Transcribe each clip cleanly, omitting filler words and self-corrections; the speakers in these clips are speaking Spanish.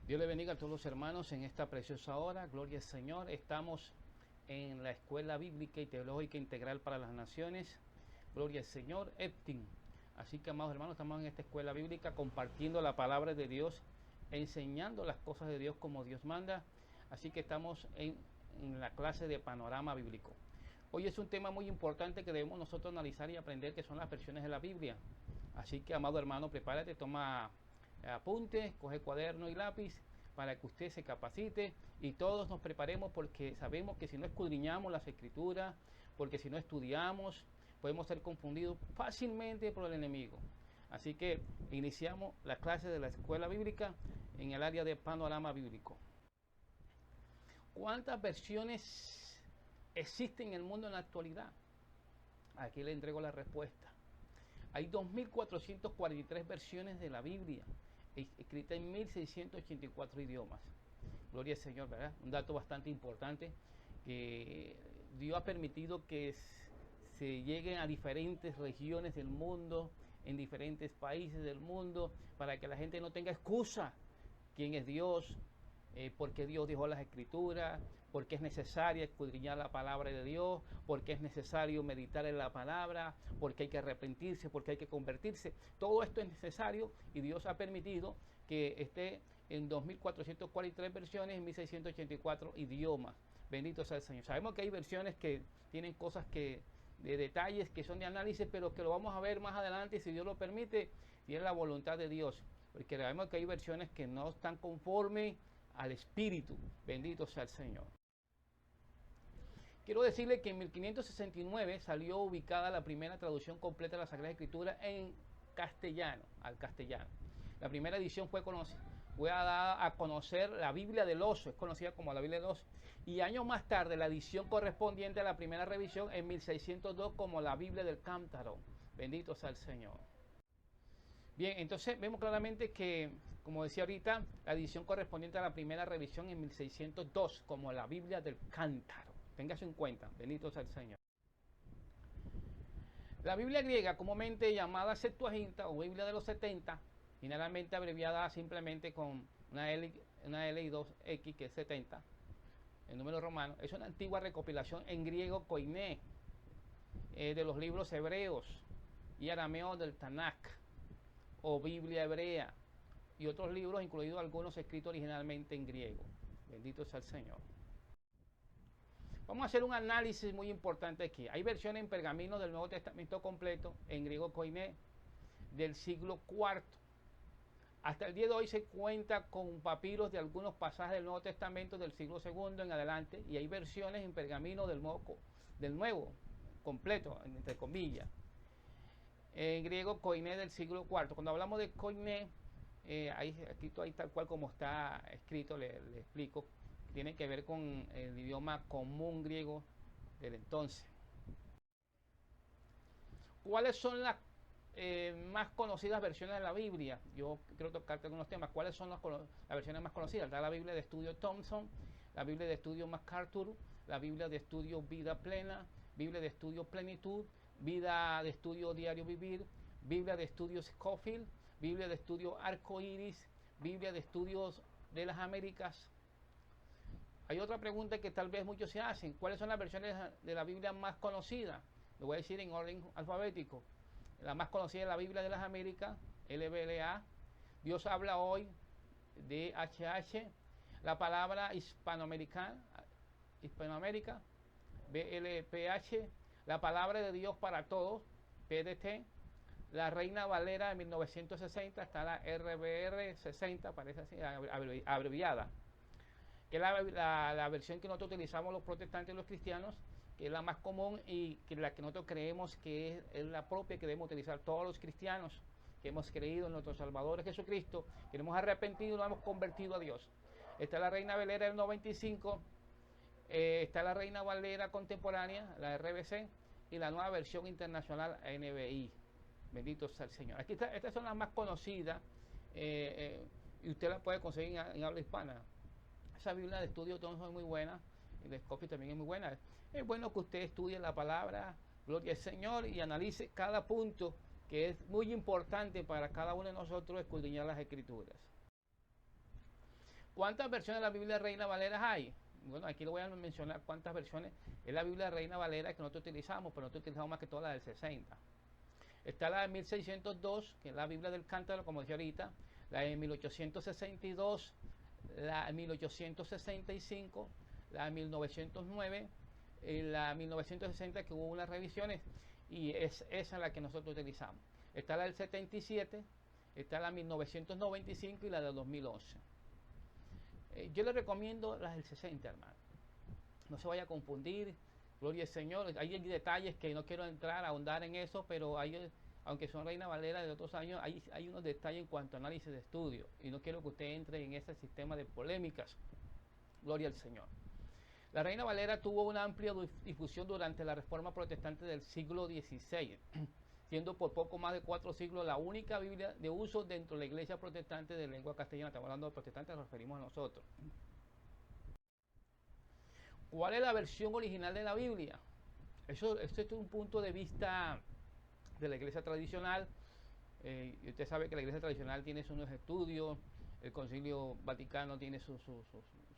Dios le bendiga a todos los hermanos en esta preciosa hora. Gloria al Señor. Estamos en la Escuela Bíblica y Teológica Integral para las Naciones. Gloria al Señor. Eptim. Así que, amados hermanos, estamos en esta escuela bíblica compartiendo la palabra de Dios, enseñando las cosas de Dios como Dios manda. Así que estamos en la clase de panorama bíblico. Hoy es un tema muy importante que debemos nosotros analizar y aprender, que son las versiones de la Biblia. Así que, amado hermano, prepárate, toma apuntes, coge cuaderno y lápiz para que usted se capacite y todos nos preparemos, porque sabemos que si no escudriñamos las escrituras, porque si no estudiamos, podemos ser confundidos fácilmente por el enemigo. Así que iniciamos la clase de la escuela bíblica en el área de panorama bíblico. ¿Cuántas versiones existen en el mundo en la actualidad? Aquí le entrego la respuesta. Hay 2.443 versiones de la Biblia, escrita en 1.684 idiomas. Gloria al Señor, ¿verdad? Un dato bastante importante, que Dios ha permitido que se lleguen a diferentes regiones del mundo, en diferentes países del mundo, para que la gente no tenga excusa. ¿Quién es Dios? ¿Por qué Dios dejó las escrituras? ¿Por qué es necesario escudriñar la palabra de Dios? ¿Por qué es necesario meditar en la palabra? ¿Por qué hay que arrepentirse? ¿Por qué hay que convertirse? Todo esto es necesario y Dios ha permitido que esté en 2.443 versiones, en 1.684 idiomas. Bendito sea el Señor. Sabemos que hay versiones que tienen cosas de detalles que son de análisis, pero que lo vamos a ver más adelante, si Dios lo permite, y es la voluntad de Dios. Porque sabemos que hay versiones que no están conformes al Espíritu. Bendito sea el Señor. Quiero decirle que en 1569 salió ubicada la primera traducción completa de la Sagrada Escritura en castellano, al castellano. La primera edición fue dada a conocer la Biblia del Oso, es conocida como la Biblia del Oso. Y años más tarde, la edición correspondiente a la primera revisión en 1602 como la Biblia del Cántaro. Bendito sea el Señor. Bien, entonces vemos claramente que, como decía ahorita, la edición correspondiente a la primera revisión en 1602 como la Biblia del Cántaro. Téngase en cuenta, bendito sea el Señor. La Biblia griega, comúnmente llamada Septuaginta o Biblia de los 70, generalmente abreviada simplemente con una L y dos X, que es 70, el número romano, es una antigua recopilación en griego koiné de los libros hebreos y arameos del Tanakh o Biblia hebrea y otros libros, incluidos algunos escritos originalmente en griego. Bendito sea el Señor. Vamos a hacer un análisis muy importante aquí. Hay versiones en pergamino del Nuevo Testamento completo en griego koiné del siglo IV. Hasta el día de hoy se cuenta con papiros de algunos pasajes del Nuevo Testamento del siglo II en adelante, y hay versiones en pergamino del nuevo completo, entre comillas, en griego koiné del siglo IV. Cuando hablamos de koiné, aquí tal cual como está escrito, le explico, tiene que ver con el idioma común griego del entonces. ¿Cuáles son las más conocidas versiones de la Biblia? Yo quiero tocarte algunos temas. ¿Cuáles son las versiones más conocidas? Está la Biblia de Estudio Thompson, la Biblia de Estudio MacArthur, la Biblia de Estudio Vida Plena, Biblia de Estudio Plenitud, Vida de Estudio Diario Vivir, Biblia de Estudio Scofield, Biblia de Estudio Arco Iris, Biblia de Estudios de las Américas. Hay otra pregunta que tal vez muchos se hacen: ¿cuáles son las versiones de la Biblia más conocidas? Lo voy a decir en orden alfabético. La más conocida es la Biblia de las Américas, LBLA. Dios habla hoy, DHH. La palabra Hispanoamérica, BLPH. La palabra de Dios para todos, PDT. La Reina Valera de 1960, está la RBR 60, parece así, abreviada, que es la versión que nosotros utilizamos los protestantes y los cristianos, que es la más común y que la que nosotros creemos que es la propia que debemos utilizar todos los cristianos que hemos creído en nuestro Salvador Jesucristo, que nos hemos arrepentido y nos hemos convertido a Dios. Está la Reina Valera del 95, está la Reina Valera contemporánea, la RBC, y la nueva versión internacional NBI. Bendito sea el Señor. Aquí estas son las más conocidas, y usted las puede conseguir en habla hispana. Esa Biblia de Estudio Thompson es muy buena, y de Scofield también es muy buena. Es bueno que usted estudie la palabra, gloria al Señor, y analice cada punto, que es muy importante para cada uno de nosotros escudriñar las Escrituras. ¿Cuántas versiones de la Biblia Reina Valera hay? Bueno, aquí le voy a mencionar cuántas versiones es la Biblia Reina Valera que nosotros utilizamos, pero nosotros utilizamos más que toda la del 60. Está la de 1602, que es la Biblia del Cántaro, como decía ahorita, la de 1862, la de 1865, la de 1909, la de 1960, que hubo unas revisiones, y es esa la que nosotros utilizamos. Está la del 77, está la de 1995 y la de 2011. Yo les recomiendo las del 60, hermano. No se vaya a confundir. Gloria al Señor. Hay detalles que no quiero entrar a ahondar en eso, pero hay, aunque son Reina Valera de otros años, hay unos detalles en cuanto a análisis de estudio. Y no quiero que usted entre en ese sistema de polémicas. Gloria al Señor. La Reina Valera tuvo una amplia difusión durante la Reforma Protestante del siglo XVI, siendo por poco más de 4 siglos la única Biblia de uso dentro de la Iglesia Protestante de lengua castellana. Estamos hablando de protestantes, nos referimos a nosotros. ¿Cuál es la versión original de la Biblia? Esto es un punto de vista de la iglesia tradicional. Y usted sabe que la iglesia tradicional tiene sus estudios, el Concilio Vaticano tiene sus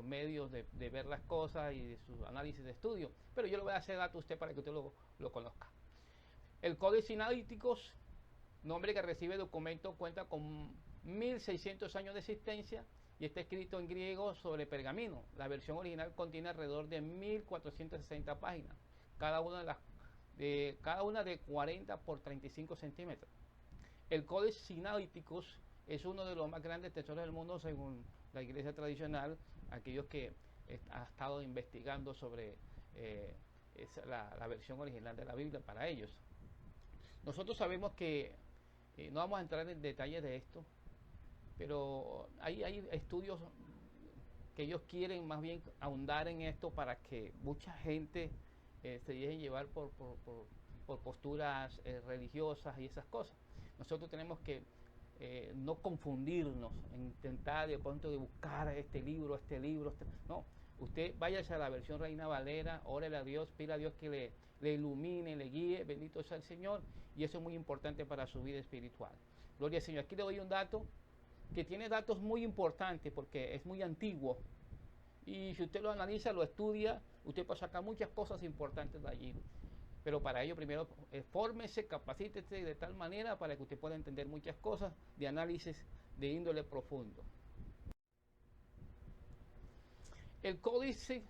medios de ver las cosas y de su análisis de estudio. Pero yo le voy a hacer dato a usted para que usted lo conozca. El Códice Sinaiticus, nombre que recibe el documento, cuenta con 1600 años de existencia y está escrito en griego sobre pergamino. La versión original contiene alrededor de 1460 páginas, cada una de 40 por 35 centímetros. El Códice Sinaiticus es uno de los más grandes tesoros del mundo según la iglesia tradicional, aquellos que han estado investigando sobre la versión original de la Biblia para ellos. Nosotros sabemos que, no vamos a entrar en detalles de esto, pero hay estudios que ellos quieren más bien ahondar en esto para que mucha gente se deje llevar por posturas religiosas y esas cosas. Nosotros tenemos que no confundirnos, intentar de pronto de buscar este libro, no. Usted váyase a la versión Reina Valera, órele a Dios, pida a Dios que le ilumine, le guíe, bendito sea el Señor, y eso es muy importante para su vida espiritual. Gloria al Señor. Aquí le doy un dato que tiene datos muy importantes porque es muy antiguo, y si usted lo analiza, lo estudia, usted puede sacar muchas cosas importantes de allí. Pero para ello primero fórmese, capacítese de tal manera para que usted pueda entender muchas cosas de análisis de índole profundo. El Códice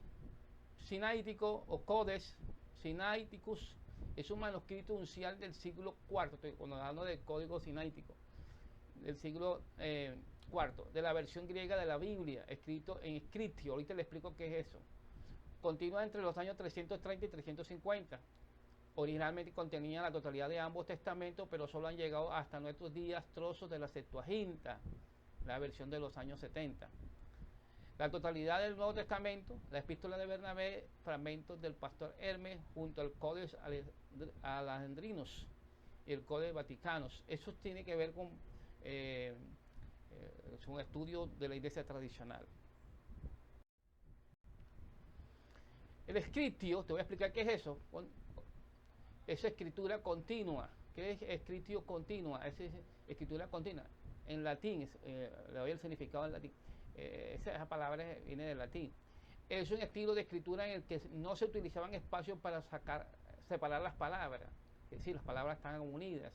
Sinaítico o Codex Sinaiticus es un manuscrito uncial del siglo IV, cuando hablamos del Código Sinaítico, del siglo IV, de la versión griega de la Biblia, escrito en Scriptio. Ahorita le explico qué es eso. Continúa entre los años 330 y 350. Originalmente contenía la totalidad de ambos testamentos, pero solo han llegado hasta nuestros días trozos de la Septuaginta, la versión de los años 70. La totalidad del Nuevo Testamento, la Epístola de Bernabé, fragmentos del Pastor Hermes, junto al Codex Alejandrinus y el Codex Vaticanus. Eso tiene que ver con un estudio de la iglesia tradicional. El Scriptio, te voy a explicar qué es eso. Es escritura continua. ¿Qué es escritura continua? Es escritura continua. En latín, le doy el significado en latín. Esa palabra viene del latín. Es un estilo de escritura en el que no se utilizaban espacios para separar las palabras. Es decir, las palabras están unidas.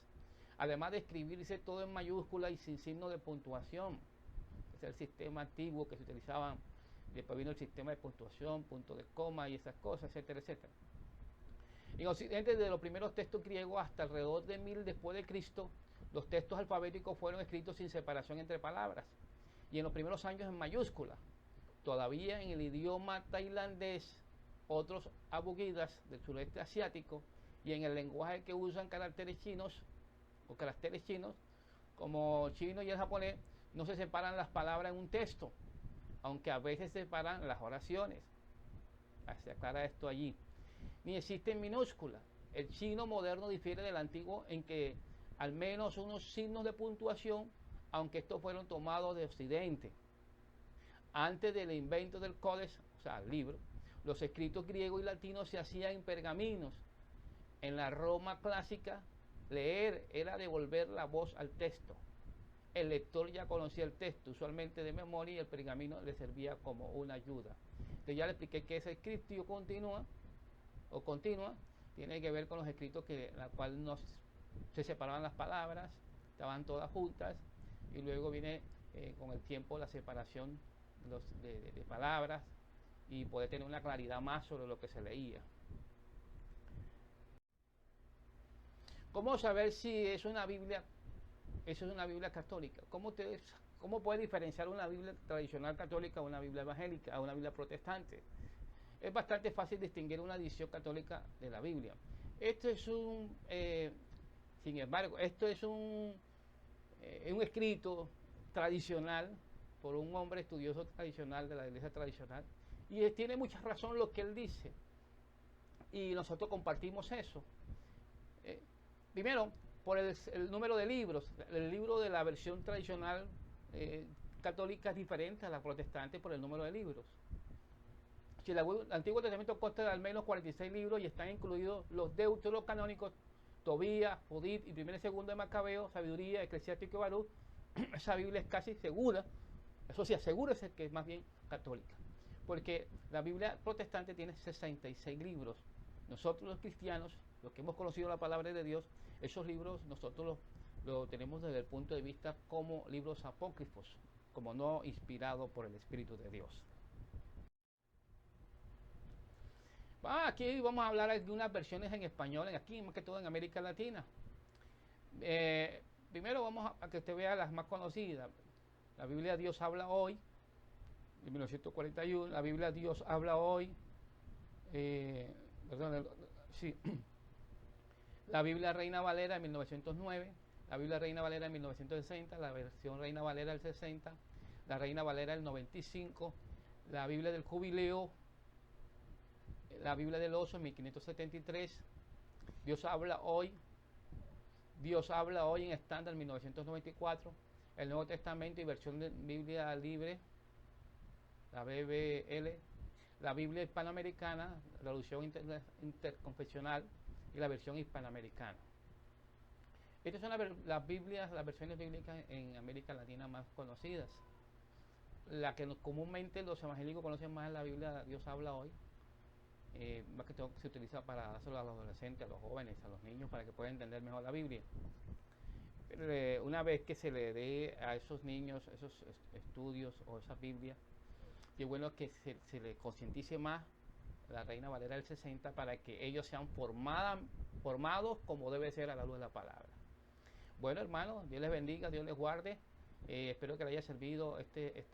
Además de escribirse todo en mayúscula y sin signo de puntuación. Es el sistema antiguo que se utilizaban. Después vino el sistema de puntuación, punto de coma y esas cosas, etcétera, etcétera. En Occidente, desde los primeros textos griegos hasta alrededor de 1000 después de Cristo, los textos alfabéticos fueron escritos sin separación entre palabras y en los primeros años en mayúscula. Todavía en el idioma tailandés, otros abogidas del sureste asiático y en el lenguaje que usan caracteres chinos como chino y el japonés, no se separan las palabras en un texto, aunque a veces se separan las oraciones. Se aclara esto allí. Ni existen minúsculas. El chino moderno difiere del antiguo en que al menos unos signos de puntuación, aunque estos fueron tomados de Occidente. Antes del invento del códex, o sea, el libro, los escritos griegos y latinos se hacían en pergaminos. En la Roma clásica, leer era devolver la voz al texto. el lector ya conocía el texto, usualmente de memoria, y el pergamino le servía como una ayuda. Entonces ya le expliqué que ese escrito continua, tiene que ver con los escritos que la cual no se separaban las palabras, estaban todas juntas, y luego viene con el tiempo la separación de palabras y poder tener una claridad más sobre lo que se leía. ¿Cómo saber si es una Biblia? Eso es una Biblia católica. ¿Cómo puede diferenciar una Biblia tradicional católica a una Biblia evangélica, a una Biblia protestante? Es bastante fácil distinguir una edición católica de la Biblia. Sin embargo, esto es un escrito tradicional por un hombre estudioso tradicional de la iglesia tradicional, y tiene mucha razón lo que él dice, y nosotros compartimos eso. Primero, por el número de libros. El libro de la versión tradicional católica es diferente a la protestante por el número de libros. Si el Antiguo Testamento consta de al menos 46 libros y están incluidos los deuterocanónicos, Tobías, Judith y 1 y 2 de Macabeo, Sabiduría, Eclesiástico y Baruch, esa Biblia es casi segura, eso sí, asegúrese que es más bien católica, porque la Biblia protestante tiene 66 libros. Nosotros los cristianos, los que hemos conocido la palabra de Dios, esos libros nosotros los tenemos desde el punto de vista como libros apócrifos, como no inspirados por el Espíritu de Dios. Aquí vamos a hablar de unas versiones en español, aquí más que todo en América Latina. Primero vamos a que usted vea las más conocidas. La Biblia Dios habla hoy, de 1941. La Biblia Dios habla hoy, la Biblia Reina Valera de 1909, la Biblia Reina Valera de 1960, la versión Reina Valera del 60, la Reina Valera del 95, la Biblia del Jubileo, la Biblia del Oso en 1573, Dios habla hoy en estándar 1994, el Nuevo Testamento y versión de Biblia libre, la BBL, la Biblia hispanoamericana, la traducción interconfesional y la versión hispanoamericana. Estas son las versiones bíblicas en América Latina más conocidas. La que comúnmente los evangélicos conocen más es la Biblia Dios habla hoy. Más que todo se utiliza para dárselo a los adolescentes, a los jóvenes, a los niños, para que puedan entender mejor la Biblia. Pero una vez que se le dé a esos niños esos estudios o esa Biblia, y es bueno que se le concientice más la Reina Valera del 60 para que ellos sean formados como debe ser a la luz de la palabra. Bueno, hermanos, Dios les bendiga, Dios les guarde. Espero que les haya servido este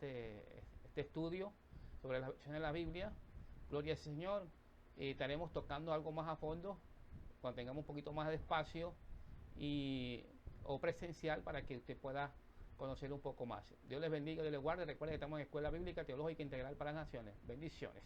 estudio sobre la versión de la Biblia. Gloria al Señor. Estaremos tocando algo más a fondo cuando tengamos un poquito más de espacio o presencial para que usted pueda conocer un poco más. Dios les bendiga, Dios les guarde. Recuerden que estamos en Escuela Bíblica Teológica Integral para las Naciones. Bendiciones.